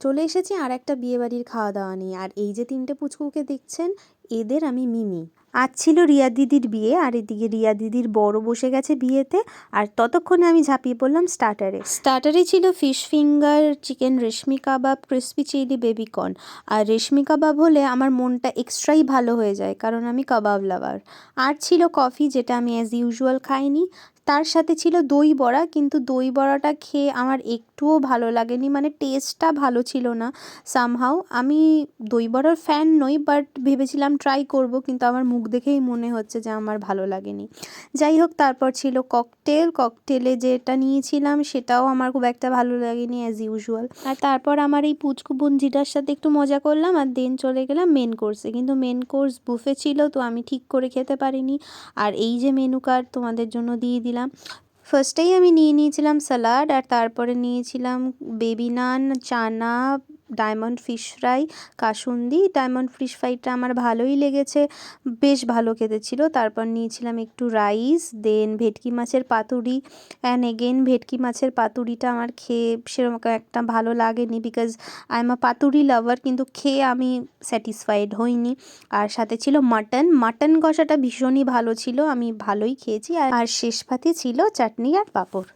চলে এসেছি আর একটা বিয়েবাড়ির খাওয়া দাওয়া নিয়ে। আর এই যে তিনটে পুচকুকে দেখছেন, এদের আমি মিমি। আজ ছিল রিয়া দিদির বিয়ে, আর এদিকে রিয়া দিদির বড় বসে গেছে বিয়েতে। আর ততক্ষণে আমি ঝাঁপিয়ে পড়লাম স্টার্টারে ছিল ফিশ ফিঙ্গার, চিকেন রেশমি কাবাব, ক্রিসপি চিলি বেবিকর্ন। আর রেশমি কাবাব হলে আমার মনটা এক্সট্রাই ভালো হয়ে যায়, কারণ আমি কাবাব লাভার। আর ছিল কফি, যেটা আমি অ্যাজ ইউজুয়াল খাইনি। তার সাথে ছিল দই বড়া, কিন্তু দই বড়াটা খেয়ে আমার একটুও ভালো লাগেনি, মানে টেস্টটা ভালো ছিল না সামহাউ। আমি দই বড়ার ফ্যান নই, বাট ভেবেছিলাম ট্রাই করব, কিন্তু আমার মুখ দেখেই মনে হচ্ছে যে আমার ভালো লাগেনি। যাই হোক, তারপর ছিল ককটেলে যেটা নিয়েছিলাম সেটাও আমার খুব একটা ভালো লাগেনি অ্যাজ ইউজুয়াল। আর তারপর আমার এই পুচকু বোনঝিটার সাথে একটু মজা করলাম, আর দেন চলে গেলাম মেন কোর্সে। কিন্তু মেন কোর্স বুফে ছিল, তো আমি ঠিক করে খেতে পারিনি। আর এই যে মেনু কার্ড তোমাদের জন্য দিয়ে দিলাম। ফার্স্টেই আমি নিয়েছিলাম স্যালাড, আর তারপরে নিয়েছিলাম baby naan, chana, diamond fish fry, kasundi. Diamond fish ফ্রাইটা আমার ভালোই লেগেছে, বেশ ভালো খেতে ছিল। তারপর নিয়েছিলাম একটু রাইস, দেন ভেটকি মাছের পাতুরি। অ্যান্ড এগেন ভেটকি মাছের পাতুরিটা আমার খেয়ে সেরকম একটা ভালো লাগেনি, বিকজ আই এম আ পাতুরি লাভার, কিন্তু খেয়ে আমি স্যাটিসফাইড হইনি। আর সাথে ছিল মাটন কষাটা ভীষণই ভালো ছিল, আমি ভালোই খেয়েছি। আর শেষ পাতে ছিল চাটনি আর পাঁপড়।